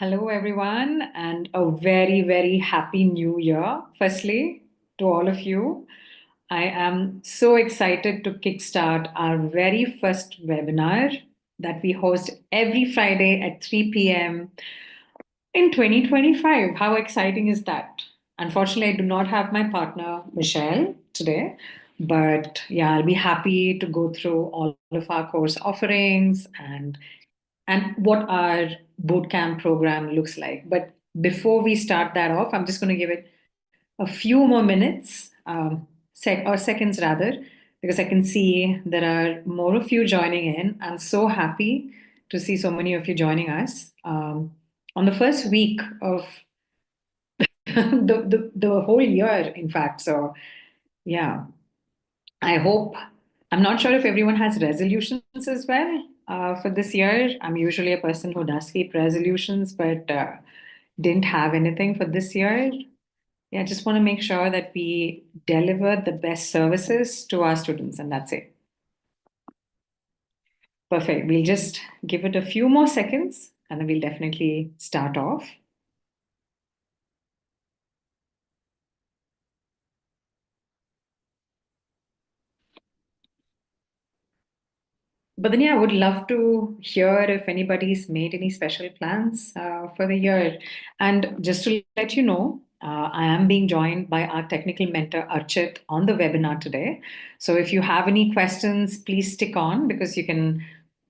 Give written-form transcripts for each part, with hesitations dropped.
Hello, everyone, and a very, very happy new year, firstly, to all of you. I am so excited to kickstart our very first webinar that we host every Friday at 3 p.m. in 2025. How exciting is that? Unfortunately, I do not have my partner, Michelle, today, but yeah, I'll be happy to go through all of our course offerings and what our bootcamp program looks like. But before we start that off, I'm just going to give it a few more minutes, or seconds rather, because I can see there are more of you joining in. I'm so happy to see so many of you joining us on the first week of the whole year, in fact. So, yeah, I hope, I'm not sure if everyone has resolutions as well for this year. I'm usually a person who does keep resolutions, but didn't have anything for this year. Yeah, just want to make sure that we deliver the best services to our students, and that's it. Perfect. We'll just give it a few more seconds and then we'll definitely start off. But then, yeah, I would love to hear if anybody's made any special plans for the year. And just to let you know, I am being joined by our technical mentor, Archit, on the webinar today. So if you have any questions, please stick on because you can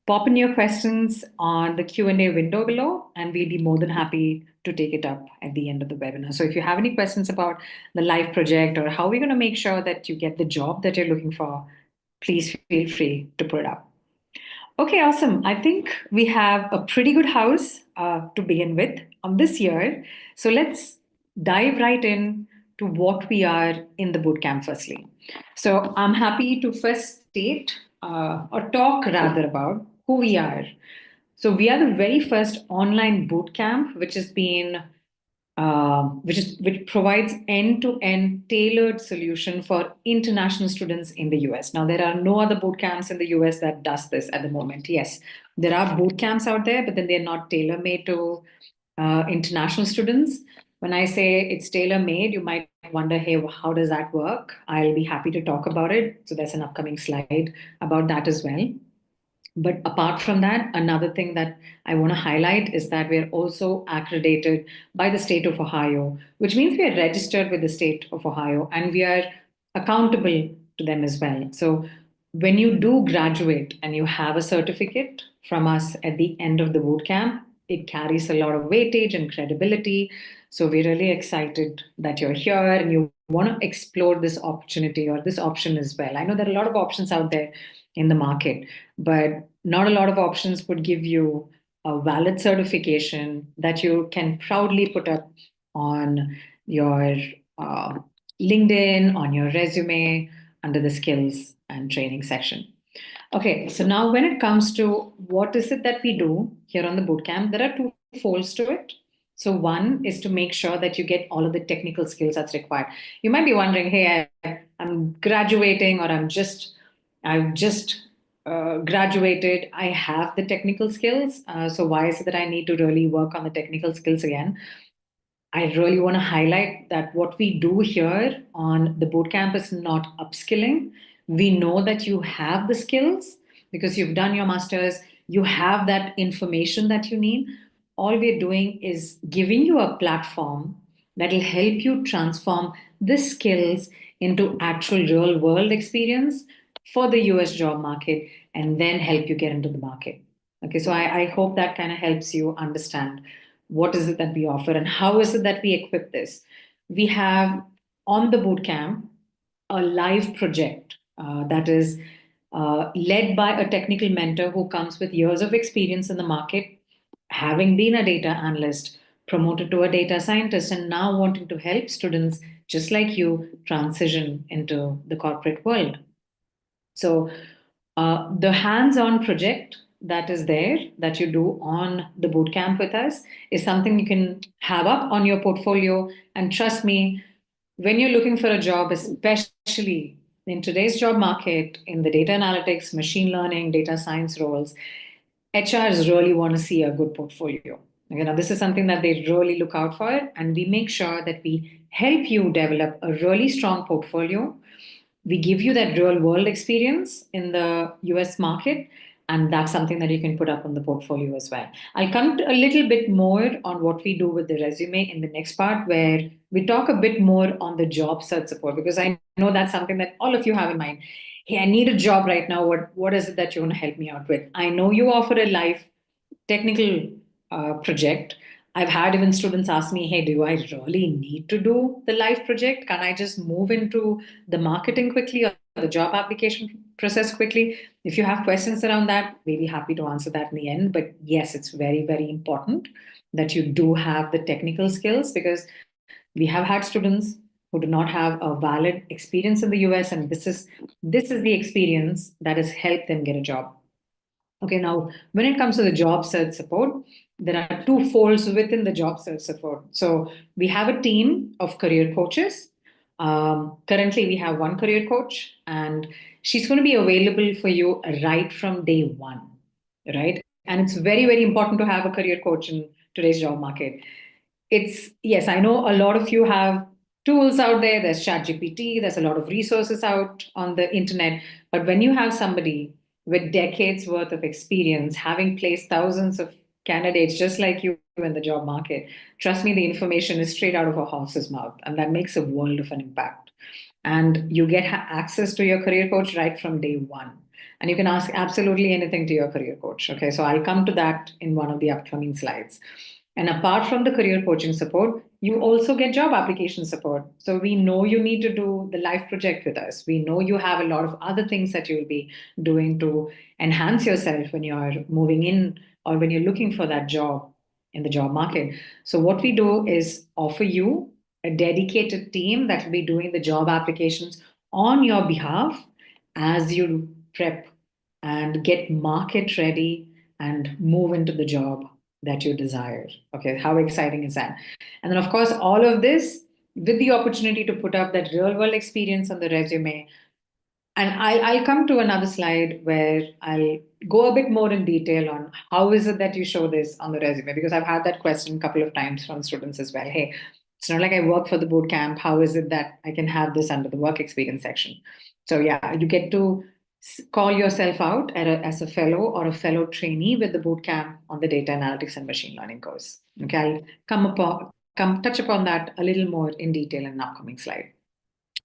pop in your questions on the Q&A window below, and we'll be more than happy to take it up at the end of the webinar. So if you have any questions about the live project or how we're going to make sure that you get the job that you're looking for, please feel free to put it up. Okay, awesome. I think we have a pretty good house to begin with on this year. So let's dive right in to what we are in the bootcamp firstly. So I'm happy to first state or talk rather about who we are. So we are the very first online bootcamp which provides end-to-end tailored solution for international students in the US. Now, there are no other boot camps in the US that does this at the moment. Yes, there are boot camps out there, but then they're not tailor-made to international students. When I say it's tailor-made, you might wonder, hey, how does that work? I'll be happy to talk about it. So there's an upcoming slide about that as well. But apart from that, another thing that I want to highlight is that we're also accredited by the state of Ohio, which means we are registered with the state of Ohio and we are accountable to them as well. So when you do graduate and you have a certificate from us at the end of the boot camp, it carries a lot of weightage and credibility. So we're really excited that you're here and you want to explore this opportunity or this option as well. I know there are a lot of options out there in the market, but not a lot of options would give you a valid certification that you can proudly put up on your uh, LinkedIn, on your resume, under the skills and training section. Okay, so now when it comes to what is it that we do here on the bootcamp, there are two folds to it. So one is to make sure that you get all of the technical skills that's required. You might be wondering, hey, I'm graduating or I've just graduated. I have the technical skills. So why is it that I need to really work on the technical skills again? I really want to highlight that what we do here on the bootcamp is not upskilling. We know that you have the skills because you've done your master's, you have that information that you need. All we're doing is giving you a platform that will help you transform the skills into actual real world experience for the US job market and then help you get into the market. Okay, so I hope that kind of helps you understand what is it that we offer and how is it that we equip this. We have on the bootcamp a live project that is led by a technical mentor who comes with years of experience in the market, having been a data analyst, promoted to a data scientist, and now wanting to help students just like you transition into the corporate world. So the hands-on project that is there that you do on the bootcamp with us is something you can have up on your portfolio. And trust me, when you're looking for a job, especially in today's job market, in the data analytics, machine learning, data science roles, HRs really want to see a good portfolio. This is something that they really look out for, and we make sure that we help you develop a really strong portfolio. We give you that real world experience in the US market, and that's something that you can put up on the portfolio as well. I'll come to a little bit more on what we do with the resume in the next part, where we talk a bit more on the job search support, because I know that's something that all of you have in mind. Hey, I need a job right now. What is it that you want to help me out with? I know you offer a live technical project. I've had even students ask me, hey, do I really need to do the live project? Can I just move into the marketing quickly or the job application process quickly? If you have questions around that, we'll be happy to answer that in the end. But yes, it's very, very important that you do have the technical skills, because we have had students who do not have a valid experience in the US, and this is the experience that has helped them get a job. Okay, now when it comes to the job search support, there are two folds within the job search support. So we have a team of career coaches. Currently, we have one career coach, and she's going to be available for you right from day one, right? And it's very, very important to have a career coach in today's job market. It's, yes, I know a lot of you have tools out there. There's ChatGPT, there's a lot of resources out on the internet. But when you have somebody with decades worth of experience, having placed thousands of candidates just like you in the job market, trust me, the information is straight out of a horse's mouth, and that makes a world of an impact. And you get access to your career coach right from day one. And you can ask absolutely anything to your career coach. Okay, so I'll come to that in one of the upcoming slides. And apart from the career coaching support, you also get job application support. So we know you need to do the life project with us. We know you have a lot of other things that you'll be doing to enhance yourself when you're moving in or when you're looking for that job in the job market. So what we do is offer you a dedicated team that will be doing the job applications on your behalf as you prep and get market ready and move into the job that you desire. Okay, how exciting is that? And then, of course, all of this with the opportunity to put up that real world experience on the resume. And I'll come to another slide where I'll go a bit more in detail on how is it that you show this on the resume, because I've had that question a couple of times from students as well. Hey, it's not like I work for the boot camp. How is it that I can have this under the work experience section? So yeah, you get to call yourself out as a fellow or a fellow trainee with the boot camp on the data analytics and machine learning course. Okay, I'll come touch upon that a little more in detail in an upcoming slide.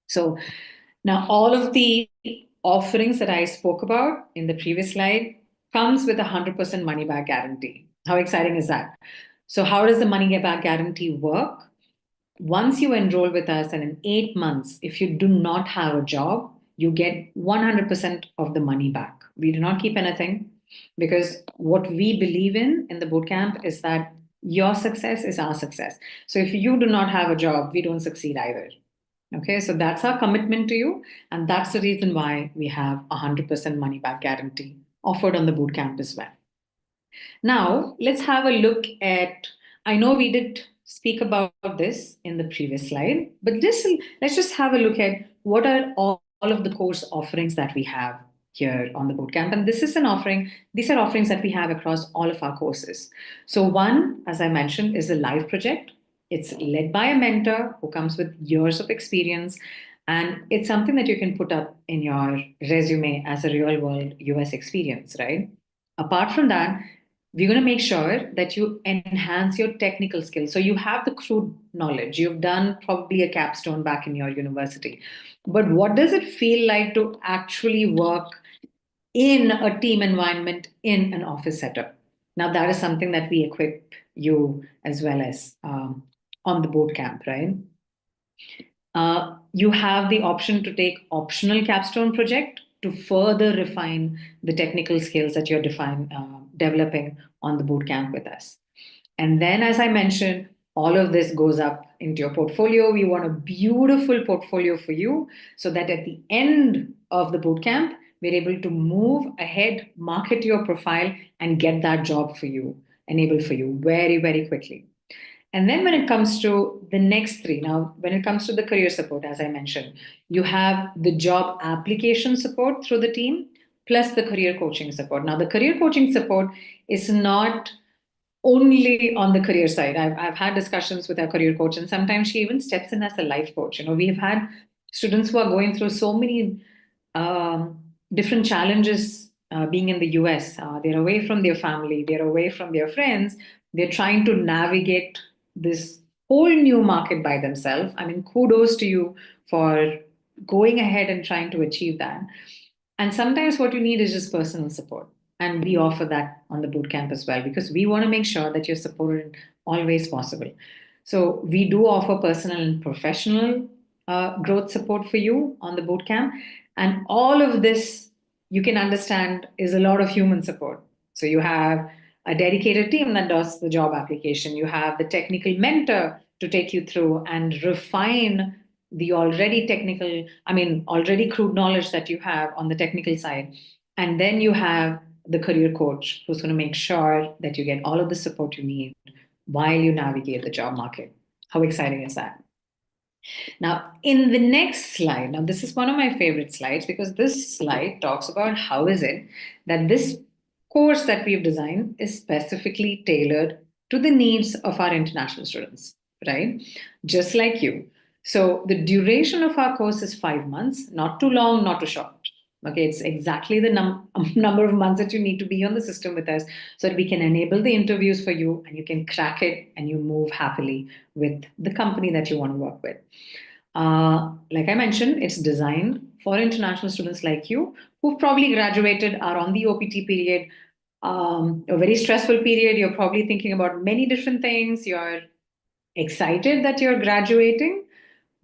So now all of the offerings that I spoke about in the previous slide comes with a 100% money back guarantee. How exciting is that? So how does the money back guarantee work? Once you enroll with us, and in 8 months, if you do not have a job, you get 100% of the money back. We do not keep anything, because what we believe in the bootcamp is that your success is our success. So if you do not have a job, we don't succeed either. Okay, so that's our commitment to you. And that's the reason why we have a 100% money back guarantee offered on the bootcamp as well. Now, let's have a look at, I know we did speak about this in the previous slide, but let's just have a look at what are all of the course offerings that we have here on the bootcamp. And these are offerings that we have across all of our courses. So one, as I mentioned, is the live project. It's led by a mentor who comes with years of experience. And it's something that you can put up in your resume as a real world US experience, right? Apart from that, we're going to make sure that you enhance your technical skills. So you have the crude knowledge. You've done probably a capstone back in your university. But what does it feel like to actually work in a team environment in an office setup? Now, that is something that we equip you as well as on the boot camp, right? You have the option to take optional capstone project to further refine the technical skills that you're developing on the boot camp with us. And then, as I mentioned, all of this goes up into your portfolio. We want a beautiful portfolio for you so that at the end of the boot camp, we're able to move ahead, market your profile, and get that job for you, enabled for you very, very quickly. And then when it comes to the next three, now, when it comes to the career support, as I mentioned, you have the job application support through the team, plus the career coaching support. Now, the career coaching support is not only on the career side. I've had discussions with our career coach, and sometimes she even steps in as a life coach. We've had students who are going through so many um, different challenges being in the US. They're away from their family, they're away from their friends, they're trying to navigate this whole new market by themselves. I mean, kudos to you for going ahead and trying to achieve that. And sometimes what you need is just personal support. And we offer that on the bootcamp as well, because we want to make sure that you're supported always possible. So we do offer personal and professional growth support for you on the bootcamp. And all of this, you can understand, is a lot of human support. So you have a dedicated team that does the job application. You have the technical mentor to take you through and refine the already technical, I mean, already crude knowledge that you have on the technical side. And then you have the career coach who's going to make sure that you get all of the support you need while you navigate the job market. How exciting is that? Now, in the next slide, now this is one of my favorite slides because this slide talks about how is it that this course that we've designed is specifically tailored to the needs of our international students, right? Just like you. So the duration of our course is 5 months, not too long, not too short. Okay, it's exactly the number of months that you need to be on the system with us so that we can enable the interviews for you and you can crack it and you move happily with the company that you want to work with. Like I mentioned, it's designed for international students like you who've probably graduated, are on the OPT period, a very stressful period. You're probably thinking about many different things. You're excited that you're graduating,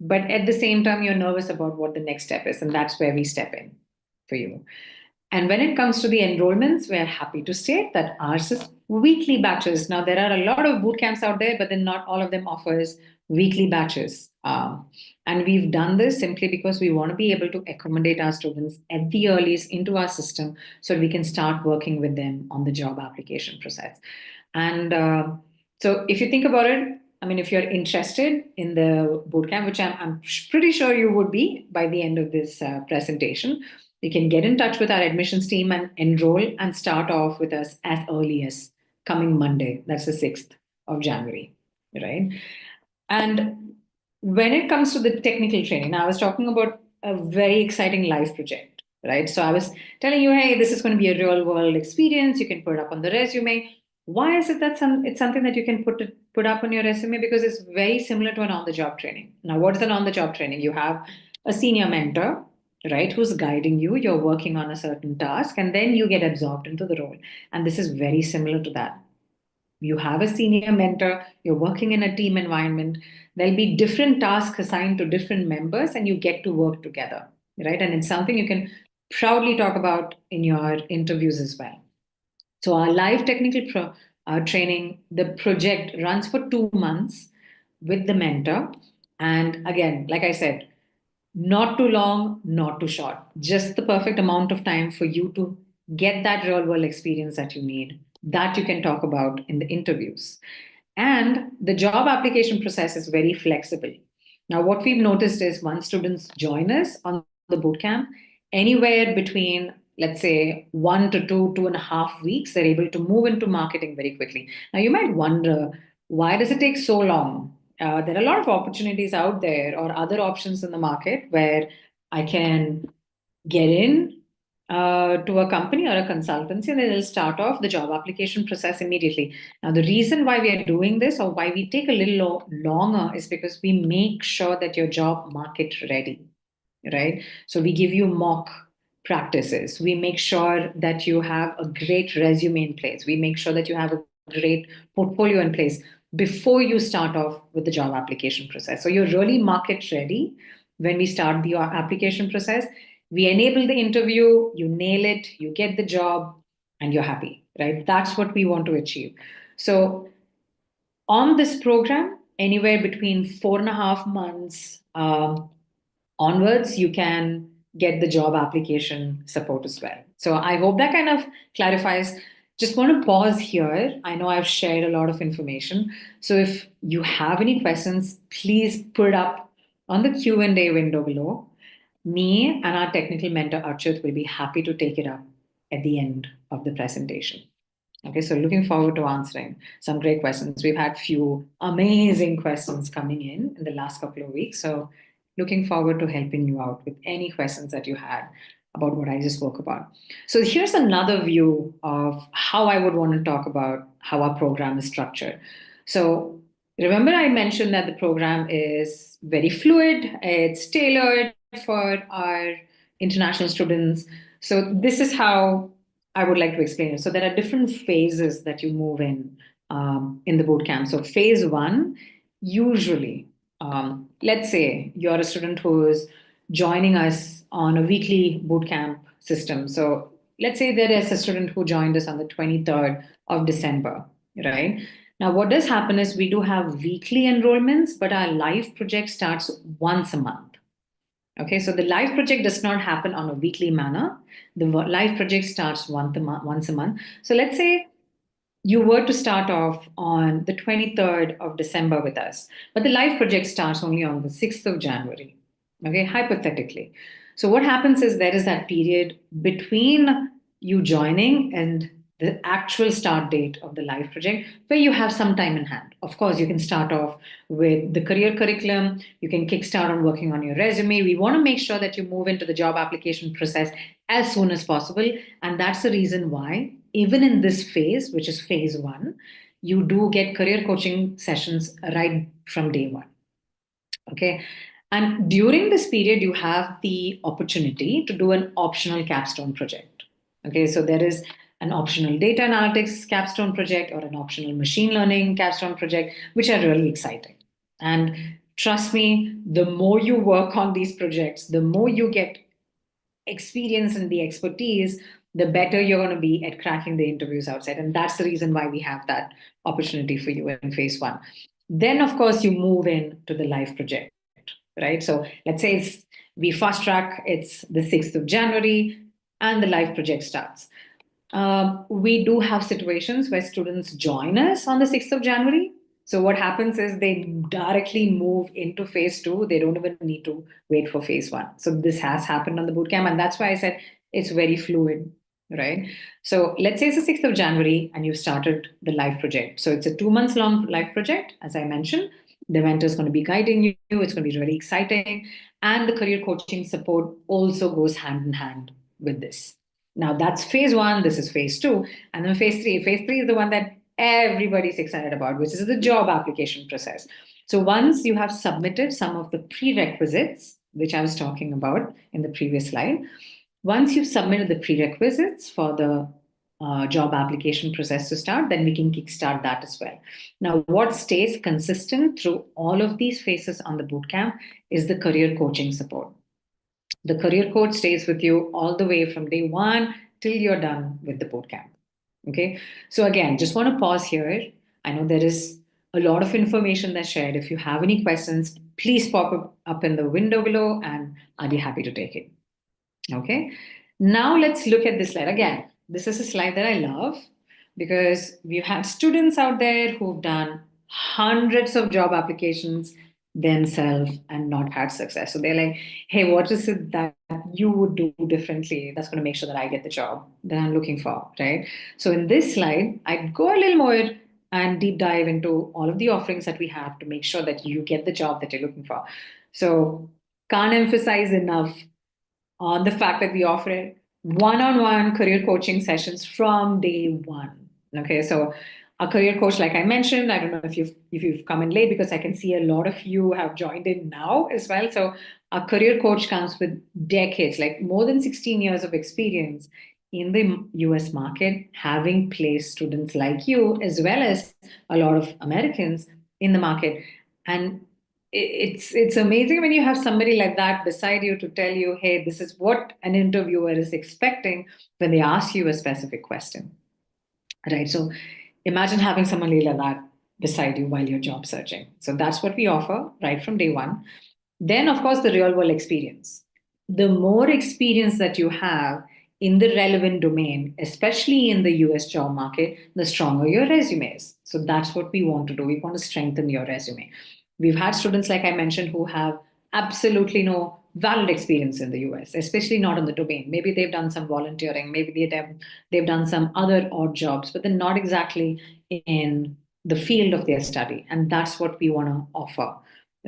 but at the same time, you're nervous about what the next step is. And that's where we step in for you. And when it comes to the enrollments, we're happy to state that ours is weekly batches. Now, there are a lot of boot camps out there, but then not all of them offers weekly batches. And we've done this simply because we want to be able to accommodate our students at the earliest into our system so we can start working with them on the job application process. And so if you think about it, I mean, if you're interested in the bootcamp, which I'm pretty sure you would be by the end of this presentation, you can get in touch with our admissions team and enroll and start off with us as early as coming Monday. That's the 6th of January, right? And when it comes to the technical training, now I was talking about a very exciting life project, right? So I was telling you, hey, this is going to be a real world experience. You can put it up on the resume. Why is it that it's something that you can put up on your resume? Because it's very similar to an on the job training. Now, what is an on the job training? You have a senior mentor, right, who's guiding you. You're working on a certain task, and then you get absorbed into the role. And this is very similar to that. You have a senior mentor, you're working in a team environment, there'll be different tasks assigned to different members, and you get to work together, right? And it's something you can proudly talk about in your interviews as well. So, our live technical training, the project runs for 2 months with the mentor. And again, like I said, not too long, not too short, just the perfect amount of time for you to get that real world experience that you need, that you can talk about in the interviews. And the job application process is very flexible. Now, what we've noticed is once students join us on the bootcamp, anywhere between, let's say, 1 to 2.5 weeks, they're able to move into marketing very quickly. Now, you might wonder, why does it take so long? There are a lot of opportunities out there or other options in the market where I can get in to a company or a consultancy and they'll start off the job application process immediately. Now, the reason why we are doing this or why we take a little longer is because we make sure that your job market ready, right? So we give you mock practices. We make sure that you have a great resume in place. We make sure that you have a great portfolio in place before you start off with the job application process. So you're really market ready when we start the application process. We enable the interview, you nail it, you get the job, and you're happy, right? That's what we want to achieve. So on this program, anywhere between 4.5 months onwards, you can get the job application support as well. So I hope that kind of clarifies. Just want to pause here. I know I've shared a lot of information. So if you have any questions, please put up on the Q&A window below. Me and our technical mentor, Archit, will be happy to take it up at the end of the presentation. Okay, so looking forward to answering some great questions. We've had few amazing questions coming in the last couple of weeks. So looking forward to helping you out with any questions that you had about what I just spoke about. So here's another view of how I would want to talk about how our program is structured. So remember I mentioned that the program is very fluid, it's tailored for our international students. So this is how I would like to explain it. So there are different phases that you move in the boot camp. So phase one, usually, let's say you're a student who is joining us on a weekly boot camp system. So let's say there is a student who joined us on the 23rd of December, right? Now, what does happen is we do have weekly enrollments, but our live project starts once a month. Okay, so the live project does not happen on a weekly manner. The live project starts once a month. So let's say you were to start off on the 23rd of December with us, but the live project starts only on the 6th of January. Okay, hypothetically. So what happens is there is that period between you joining and the actual start date of the live project where you have some time in hand. Of course, you can start off with the career curriculum, you can kickstart on working on your resume. We want to make sure that you move into the job application process as soon as possible. And that's the reason why, even in this phase, which is phase one, you do get career coaching sessions right from day one. Okay. And during this period, you have the opportunity to do an optional capstone project. Okay. So there is an optional data analytics capstone project or an optional machine learning capstone project, which are really exciting. And trust me, the more you work on these projects, the more you get experience and the expertise, the better you're going to be at cracking the interviews outside. And that's the reason why we have that opportunity for you in phase one. Then, of course, you move in to the live project, right? So let's say we fast track, it's the 6th of January, and the live project starts. We do have situations where students join us on the 6th of January. So what happens is they directly move into phase two. They don't even need to wait for phase one. So this has happened on the bootcamp, and that's why I said it's very fluid, right? So let's say it's the 6th of January and you started the live project. So it's a 2 months long live project, as I mentioned. The mentor is going to be guiding you. It's going to be really exciting. And the career coaching support also goes hand in hand with this. Now that's phase one, this is phase two. And then phase three. Phase three is the one that everybody's excited about, which is the job application process. So once you have submitted some of the prerequisites, which I was talking about in the previous slide, once you've submitted the prerequisites for the job application process to start, then we can kickstart that as well. Now, what stays consistent through all of these phases on the bootcamp is the career coaching support. The career coach stays with you all the way from day one till you're done with the bootcamp. Okay. So again, just want to pause here. I know there is a lot of information that's shared. If you have any questions, please pop up in the window below and I'll be happy to take it. Okay. Now let's look at this slide. Again, this is a slide that I love because we've had students out there who've done hundreds of job applications themselves and not had success. So they're like, hey, what is it that you would do differently that's going to make sure that I get the job that I'm looking for, right? So in this slide, I'd go a little more and deep dive into all of the offerings that we have to make sure that you get the job that you're looking for. So can't emphasize enough on the fact that we offer one-on-one career coaching sessions from day one. Okay, so a career coach, like I mentioned, I don't know if you've come in late because I can see a lot of you have joined in now as well. So a career coach comes with decades, like more than 16 years of experience in the US market, having placed students like you, as well as a lot of Americans in the market. And it's amazing when you have somebody like that beside you to tell you, hey, this is what an interviewer is expecting when they ask you a specific question, right? So imagine having someone like that beside you while you're job searching. So that's what we offer right from day one. Then, of course, the real world experience. The more experience that you have in the relevant domain, especially in the US job market, the stronger your resume is. So that's what we want to do. We want to strengthen your resume. We've had students, like I mentioned, who have absolutely no valid experience in the US, especially not in the domain. Maybe they've done some volunteering, maybe they've done some other odd jobs, but they're not exactly in the field of their study. And that's what we want to offer,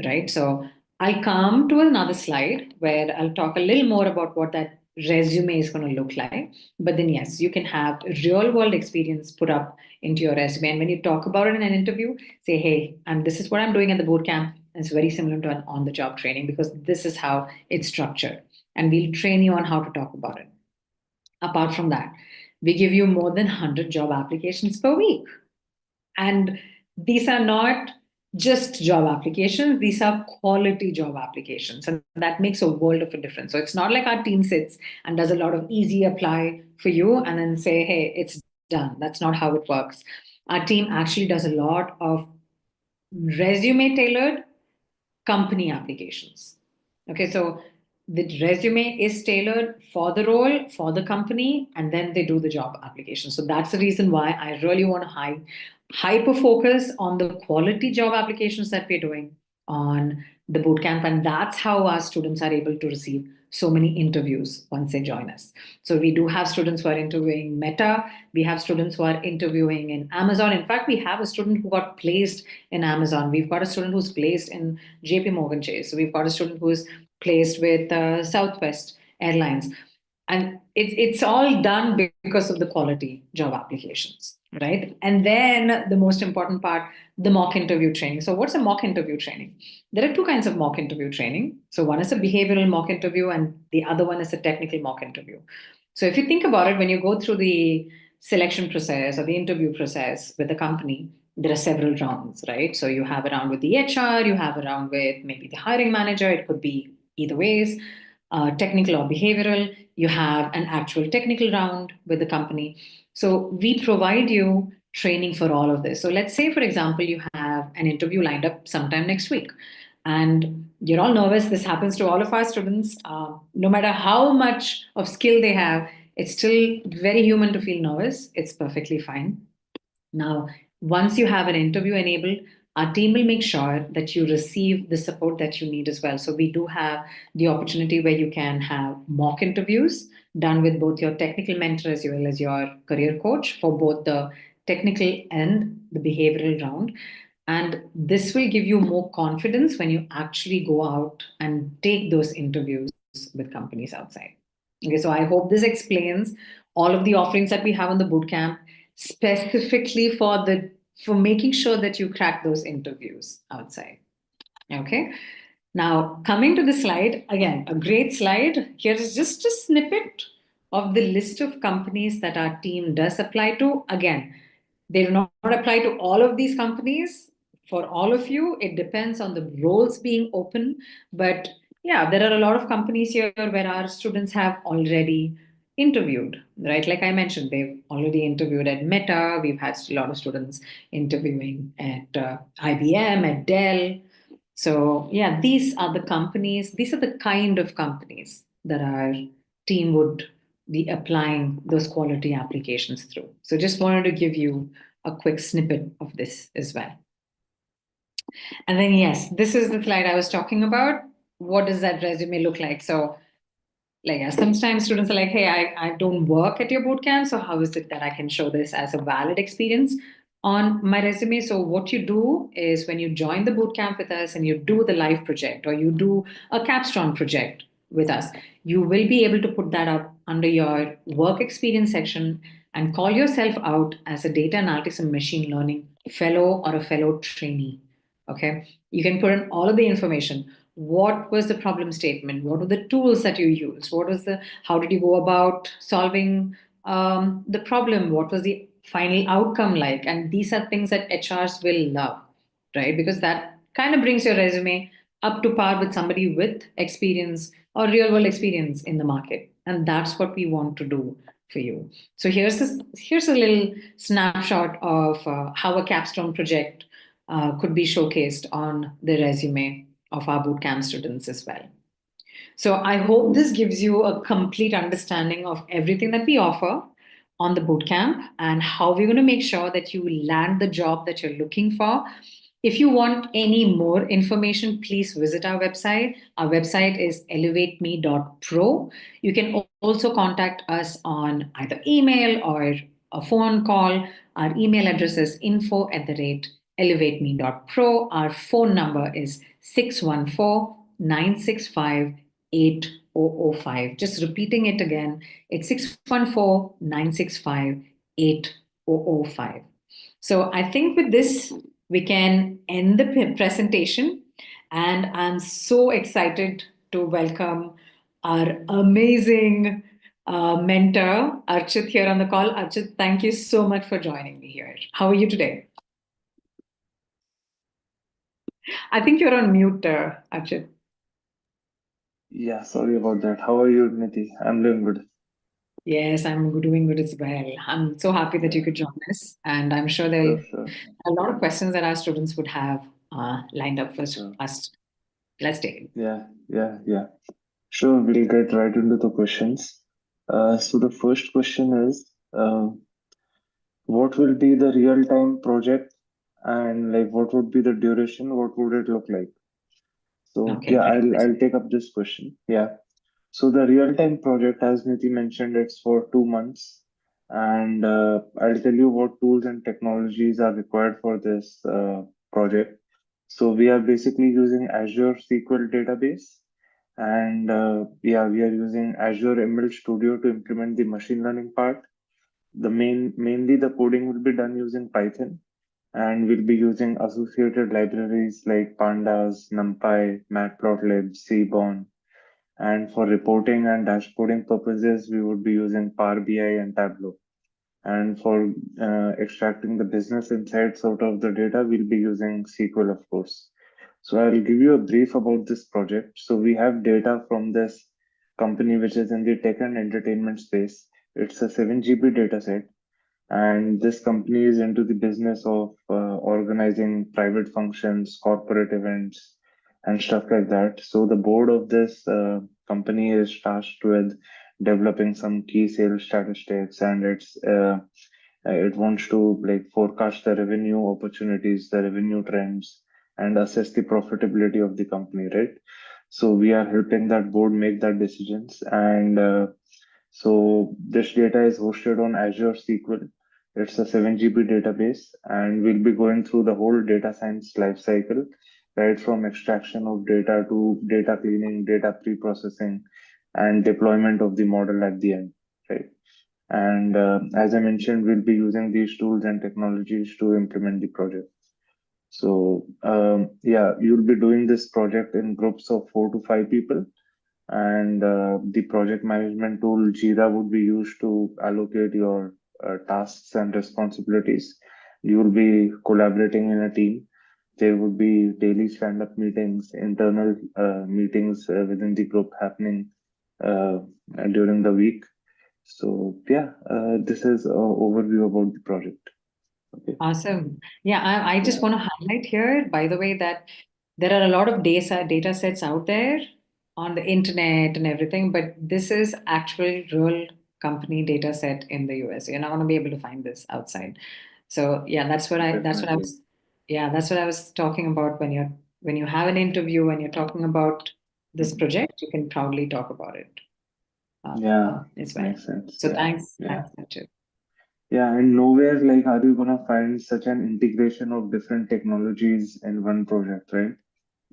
right? So I'll come to another slide where I'll talk a little more about what that resume is going to look like. But then, yes, you can have real world experience put up into your resume. And when you talk about it in an interview, say, hey, this is what I'm doing at the boot camp. It's very similar to an on the job training because this is how it's structured. And we'll train you on how to talk about it. Apart from that, we give you more than 100 job applications per week. And these are not just job applications, these are quality job applications. And that makes a world of a difference. So it's not like our team sits and does a lot of easy apply for you and then say, hey, it's done. That's not how it works. Our team actually does a lot of resume tailored company applications. Okay, so the resume is tailored for the role, for the company, and then they do the job application. So that's the reason why I really want to hyper focus on the quality job applications that we're doing on the bootcamp. And that's how our students are able to receive so many interviews once they join us. So we do have students who are interviewing Meta. We have students who are interviewing in Amazon. In fact, we have a student who got placed in Amazon. We've got a student who's placed in JP Morgan Chase. So we've got a student who's placed with Southwest Airlines. And it's all done because of the quality job applications, right? And then the most important part, the mock interview training. So what's a mock interview training? There are two kinds of mock interview training. So one is a behavioral mock interview and the other one is a technical mock interview. So if you think about it, when you go through the selection process or the interview process with a company, there are several rounds, right? So you have a round with the HR, you have a round with maybe the hiring manager. It could be either ways, technical or behavioral. You have an actual technical round with the company. So we provide you training for all of this. So let's say, for example, you have an interview lined up sometime next week and you're all nervous. This happens to all of our students. No matter how much of skill they have, it's still very human to feel nervous. It's perfectly fine. Now, once you have an interview enabled, our team will make sure that you receive the support that you need as well. So we do have the opportunity where you can have mock interviews done with both your technical mentor as well as your career coach for both the technical and the behavioral round. And this will give you more confidence when you actually go out and take those interviews with companies outside. Okay, so I hope this explains all of the offerings that we have on the bootcamp specifically for making sure that you crack those interviews outside. Okay. Now, coming to the slide, again, a great slide. Here is just a snippet of the list of companies that our team does apply to. Again, they do not apply to all of these companies. For all of you, it depends on the roles being open. But yeah, there are a lot of companies here where our students have already interviewed, right? Like I mentioned, they've already interviewed at Meta. We've had a lot of students interviewing at IBM, at Dell. So yeah, these are the companies, these are the kind of companies that our team would be applying those quality applications through. So just wanted to give you a quick snippet of this as well. And then, yes, this is the slide I was talking about. What does that resume look like? So like sometimes students are like, hey, I don't work at your bootcamp. So how is it that I can show this as a valid experience on my resume? So what you do is when you join the bootcamp with us and you do the live project or you do a capstone project with us, you will be able to put that up under your work experience section and call yourself out as a data analytics and machine learning fellow or a fellow trainee. Okay. You can put in all of the information. What was the problem statement? What were the tools that you used? How did you go about solving the problem? What was the final outcome like? And these are things that HRs will love, right? Because that kind of brings your resume up to par with somebody with experience or real world experience in the market. And that's what we want to do for you. So here's a little snapshot of how a capstone project could be showcased on the resume of our bootcamp students as well. So I hope this gives you a complete understanding of everything that we offer on the bootcamp and how we're going to make sure that you land the job that you're looking for If you want any more information, please visit our website. Our website is elevateme.pro. You can also contact us on either email or a phone call. Our email address is info@elevateme.pro. Our phone number is 614-965-8005. Just repeating it again, it's 614-965-8005. So I think with this, we can end the presentation. And I'm so excited to welcome our amazing mentor, Archit, here on the call. Archit, thank you so much for joining me here. How are you today? I think you're on mute, Archit. Yeah, sorry about that. How are you, Niti? I'm doing good. Yes, I'm doing good as well. I'm so happy that you Yeah, could join us. And I'm sure sure, there'll be sure, a lot of questions that our students would have lined up for sure. us. Let's take it. Yeah. Sure, we'll get right into the questions. So the first question is, what will be the real-time project and like what would be the duration? What would it look like? So Okay, yeah, great. I'll take up this question. Yeah. So the real-time project, as Niti mentioned, it's for 2 months, and I'll tell you what tools and technologies are required for this project. So we are basically using Azure SQL database, and yeah, we are using Azure ML Studio to implement the machine learning part. Mainly the coding will be done using Python, and we'll be using associated libraries like Pandas, NumPy, Matplotlib, Seaborn, and for reporting and dashboarding purposes, we would be using Power BI and Tableau. And for extracting the business insights out of the data, we'll be using SQL, of course. So I'll give you a brief about this project. So we have data from this company, which is in the tech and entertainment space. It's a 7 GB data set, and this company is into the business of organizing private functions, corporate events, and stuff like that. So the board of this company is tasked with developing some key sales statistics, and it wants to like forecast the revenue opportunities, the revenue trends, and assess the profitability of the company, right? So we are helping that board make that decisions, and so this data is hosted on Azure SQL. It's a 7 GB database, and we'll be going through the whole data science lifecycle, right from extraction of data to data cleaning, data pre-processing, and deployment of the model at the end, right? And as I mentioned, we'll be using these tools and technologies to implement the project. So yeah, you'll be doing this project in groups of 4 to 5 people, and the project management tool Jira would be used to allocate your tasks and responsibilities. You will be collaborating in a team. There would be daily stand-up meetings, internal meetings within the group happening uh, during the week. So yeah, this is an overview about the project. Okay. Awesome. Yeah, I just Yeah. want to highlight here, by the way, that there are a lot of data sets out there on the internet and everything, but this is actual real company data set in the US. You're not going to be able to find this outside. So yeah, that's what I Definitely. was yeah, that's what I was talking about when you have an interview and you're talking about this Mhm. project, you can proudly talk about it Yeah, as well. makes sense. So Yeah. thanks, Yeah. thanks, Achal. Yeah, and nowhere like are you gonna find such an integration of different technologies in one project, right?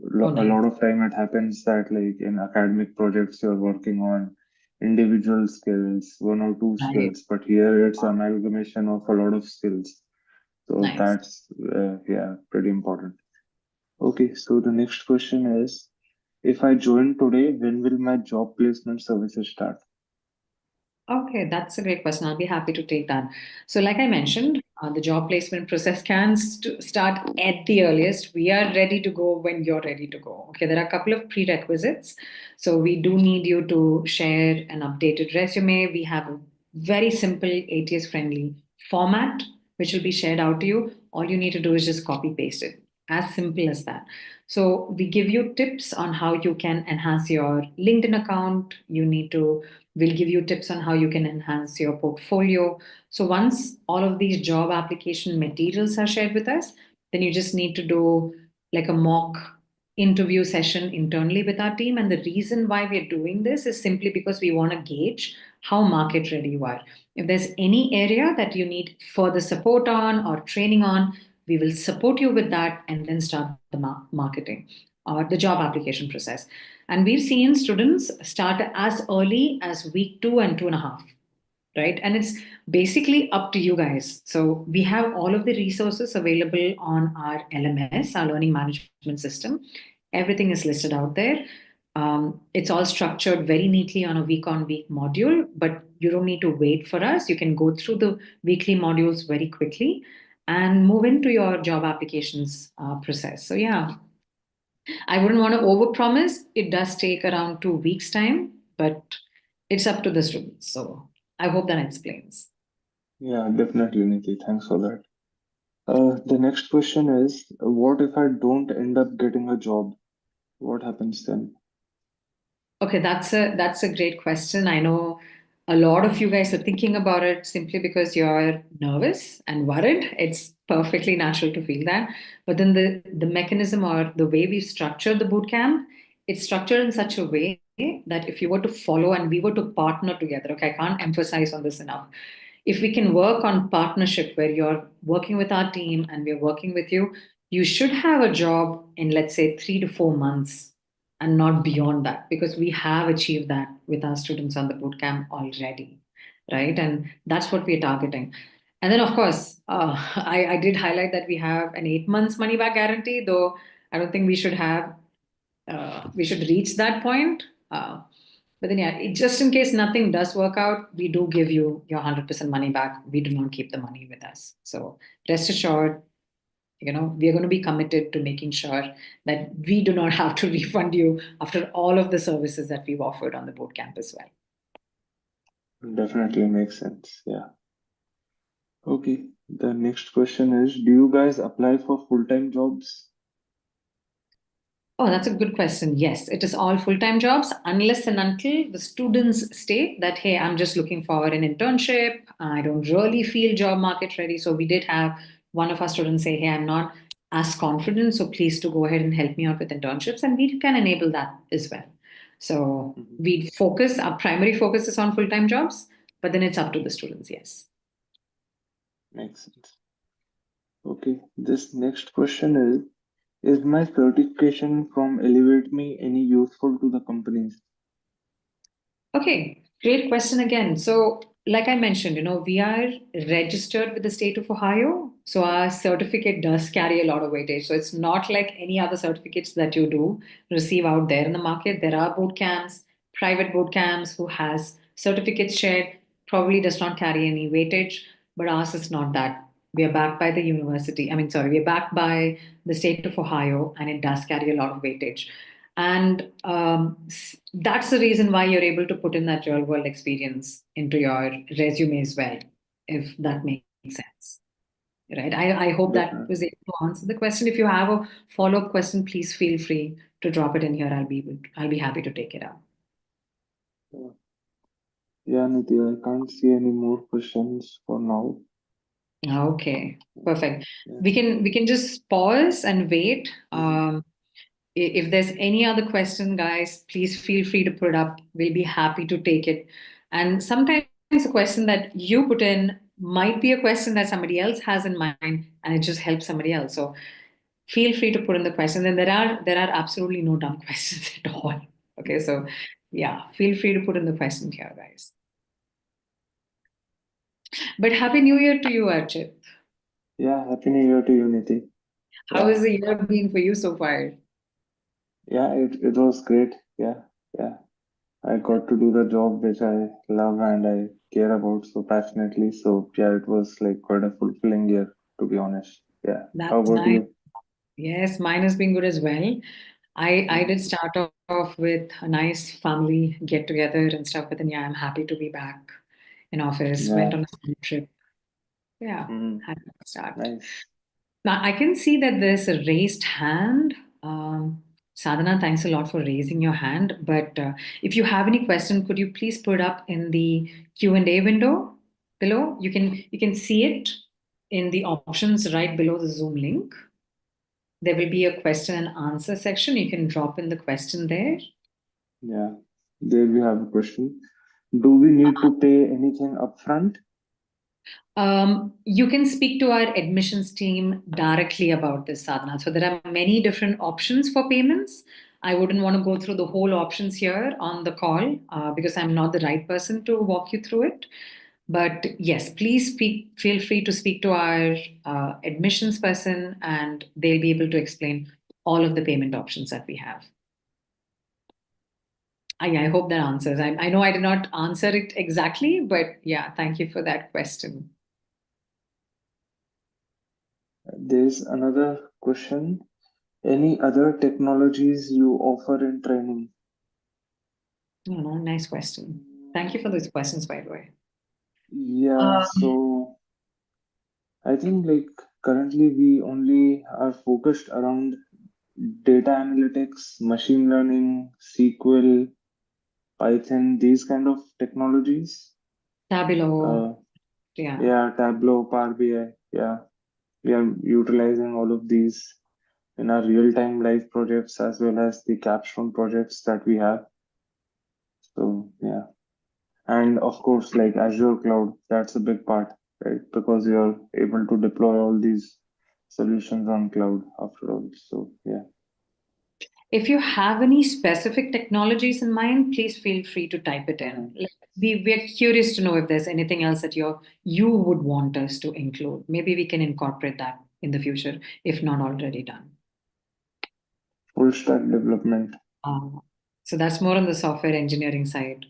Oh, A nice. lot of time it happens that like in academic projects you're working on individual skills, one or two Right. skills, but here it's amalgamation of a lot of skills. So Nice. that's yeah, pretty important. Okay, so the next question is, if I join today, when will my job placement services start? Okay, that's a great question. I'll be happy to take that. So, like I mentioned, the job placement process can start at the earliest. We are ready to go when you're ready to go. Okay, there are a couple of prerequisites. So, we do need you to share an updated resume. We have a very simple ATS friendly format, which will be shared out to you. All you need to do is just copy paste it. As simple as that. So, we give you tips on how you can enhance your LinkedIn account. We'll give you tips on how you can enhance your portfolio. So once all of these job application materials are shared with us, then you just need to do like a mock interview session internally with our team. And the reason why we're doing this is simply because we want to gauge how market ready you are. If there's any area that you need further support on or training on, we will support you with that and then start the marketing or the job application process. And we've seen students start as early as week 2 and 2.5, right? And it's basically up to you guys. So we have all of the resources available on our LMS, our learning management system. Everything is listed out there. It's all structured very neatly on a week on week module, but you don't need to wait for us. You can go through the weekly modules very quickly and move into your job applications process. So, yeah, I wouldn't want to overpromise. It does take around 2 weeks' time, but it's up to the students. So, I hope that explains. Yeah, definitely, Niti. Thanks for that. The next question is, what if I don't end up getting a job? What happens then? Okay, that's a great question. I know a lot of you guys are thinking about it simply because you're nervous and worried. It's perfectly natural to feel that. But then the mechanism or the way we've structured the boot camp, it's structured in such a way that if you were to follow and we were to partner together, okay, I can't emphasize on this enough. If we can work on partnership where you're working with our team and we're working with you, you should have a job in, let's say, 3 to 4 months and not beyond that, because we have achieved that with our students on the bootcamp already, right? And that's what we're targeting. And then, of course, I did highlight that we have an 8 months money back guarantee, though I don't think we should reach that point. But then, yeah, just in case nothing does work out, we do give you your 100% money back. We do not keep the money with us. So rest assured, we are going to be committed to making sure that we do not have to refund you after all of the services that we've offered on the boot camp as well. Definitely makes sense. Yeah. Okay. The next question is, do you guys apply for full-time jobs? Oh, that's a good question. Yes, it is all full-time jobs unless and until the students state that, hey, I'm just looking for an internship. I don't really feel job market ready. So we did have one of our students say, hey, I'm not as confident. So please to go ahead and help me out with internships. And we can enable that as well. So our primary focus is on full-time jobs, but then it's up to the students. Yes. Makes sense. Okay. This next question is my certification from Elevate Me any useful to the companies? Okay, great question again. So, like I mentioned, we are registered with the state of Ohio. So, our certificate does carry a lot of weightage. So, it's not like any other certificates that you do receive out there in the market. There are boot camps, private boot camps who has certificates shared, probably does not carry any weightage, but ours is not that. We are backed by the university. I mean, sorry, we are backed by the state of Ohio, and it does carry a lot of weightage. And that's the reason why you're able to put in that real world experience into your resume as well, if that makes sense. Right. I hope that Definitely. was able to answer the question. If you have a follow-up question, please feel free to drop it in here. I'll be happy to take it up. Yeah, yeah, Niti, I can't see any more questions for now. Okay, perfect. Yeah. We can just pause and wait. Mhm. If there's any other question, guys, please feel free to put it up. We'll be happy to take it. And sometimes a question that you put in might be a question that somebody else has in mind, and it just helps somebody else. So feel free to put in the question. And there are absolutely no dumb questions at all. Okay, so yeah, feel free to put in the question here, guys. But Happy New Year to you, Archit. Yeah, Happy New Year to you, Niti. How Yeah, has the year been for you so far? yeah, it was great. Yeah, yeah. I got to do the job which I love and I care about so passionately. So yeah, it was like quite a fulfilling year, to be honest. Yeah. How That's about nice. you? Yes, mine has been good as well. I Mhm. did start off with a nice family get together and stuff, but then yeah, I'm happy to be back in office. Yeah. Went on a summer trip. Yeah, Mhm. had a good start. Nice. Now I can see that there's a raised hand. Sadhana, thanks a lot for raising your hand. But if you have any question, could you please put up in the Q&A window below? You can see it in the options right below the Zoom link. There will be a question and answer section. You can drop in the question there. Yeah, there we have a question. Do we need to pay anything upfront? You can speak to our admissions team directly about this, Sadhana. So there are many different options for payments. I wouldn't want to go through the whole options here on the call because I'm not the right person to walk you through it. But yes, please feel free to speak to our admissions person and they'll be able to explain all of the payment options that we have. I hope that answers. I know I did not answer it exactly, but yeah, thank you for that question. There's another question. Any other technologies you offer in training? Nice question. Thank you for those questions, by the way. Yeah, Um, so I think like currently we only are focused around data analytics, machine learning, SQL, Python, these kind of technologies. Tableau, Uh, yeah. yeah, Tableau, Power BI. Yeah, we are utilizing all of these in our real-time live projects as well as the capstone projects that we have. So yeah, and of course, like Azure Cloud, that's a big part, right? Because you're able to deploy all these solutions on cloud after all. So yeah. If you have any specific technologies in mind, please feel free to type it in. Mm. We're curious to know if there's anything else that you would want us to include. Maybe we can incorporate that in the future, if not already done. Full stack development. So that's more on the software engineering side.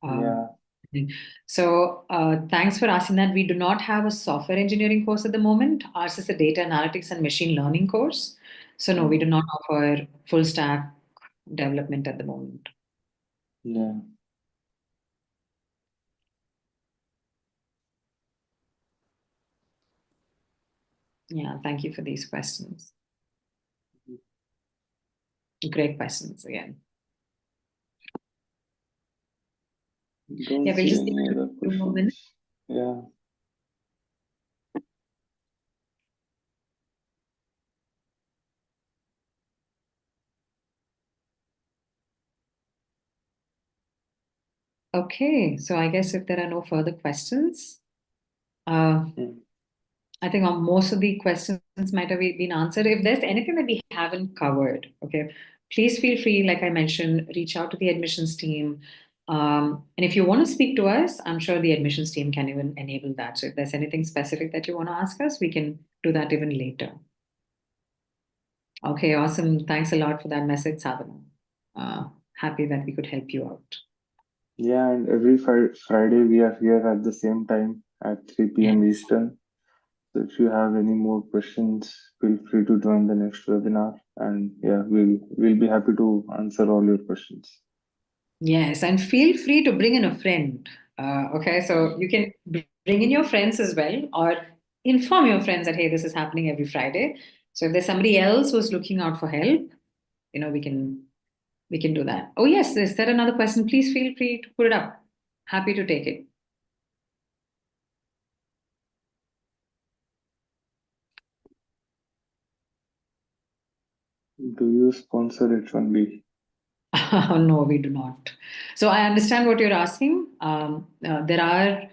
Um, Yeah. so thanks for asking that. We do not have a software engineering course at the moment. Ours is a data analytics and machine learning course. So no, we do Mm. not offer full stack development at the moment. Yeah. Yeah, thank you for these questions. Great questions again. Don't Yeah, we'll see just give any it other a few more minutes. questions. Yeah. Okay, so I guess if there are no further questions, uh, Mm. I think most of the questions might have been answered. If there's anything that we haven't covered, okay, please feel free, like I mentioned, reach out to the admissions team. And if you want to speak to us, I'm sure the admissions team can even enable that. So if there's anything specific that you want to ask us, we can do that even later. Okay, awesome. Thanks a lot for that message, Sadhana. Happy that we could help you out. Yeah, and every Friday we are here at the same time at 3 p.m. Yes. Eastern. So if you have any more questions, feel free to join the next webinar. And yeah, we'll be happy to answer all your questions. Yes, and feel free to bring in a friend. Okay, so you can bring in your friends as well, or inform your friends that hey, this is happening every Friday. So if there's somebody else who's looking out for help, we can do that. Oh yes, is there another question? Please feel free to put it up. Happy to take it. Do you sponsor H1B? No, we do not. So I understand what you're asking. There are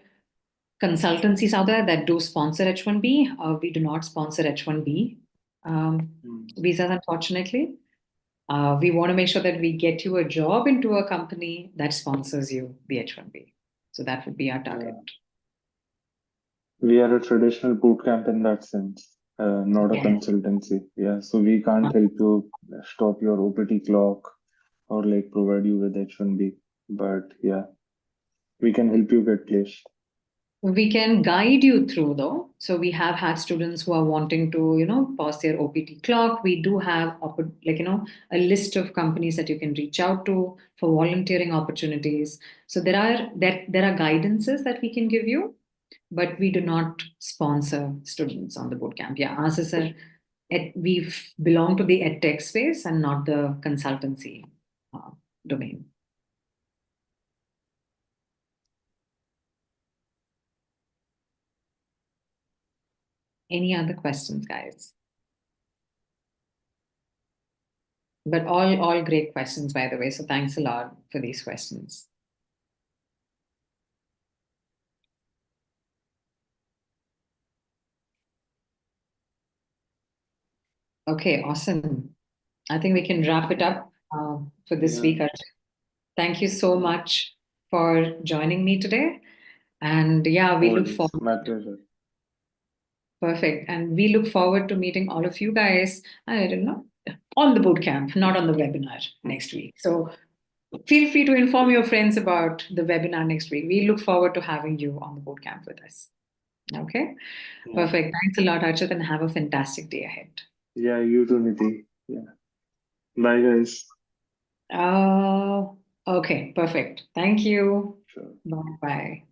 consultancies out there that do sponsor H1B. We do not sponsor H1B Hmm. visas, unfortunately. We want to make sure that we get you a job into a company that sponsors you the H1B. So that would be our target. Yeah. We are a traditional boot camp in that sense, not a Yeah. consultancy. Yeah, so we can't help you stop your OPT clock or like provide you with H1B. But yeah, we can help you get placed. We can guide you through though. So we have had students who are wanting to, pass their OPT clock. We do have a list of companies that you can reach out to for volunteering opportunities. So there are guidances that we can give you, but we do not sponsor students on the bootcamp. Yeah, ours is we belong to the edtech space and not the consultancy uh, domain. Any other questions, guys? But all great questions, by the way. So thanks a lot for these questions. Okay, awesome. I think we can wrap it up for this Yeah, week, Arjun. Thank you so much for joining me today. And yeah, we look always. forward. My pleasure. Perfect. And we look forward to meeting all of you guys, I don't know, on the bootcamp, not on the webinar next week. So feel free to inform your friends about the webinar next week. We look forward to having you on the bootcamp with us. Okay. Yeah. Perfect. Thanks a lot, Archit, and have a fantastic day ahead. Yeah, you too, Nidhi. Yeah. Bye, guys. Okay, perfect. Thank you. Sure. Bye bye.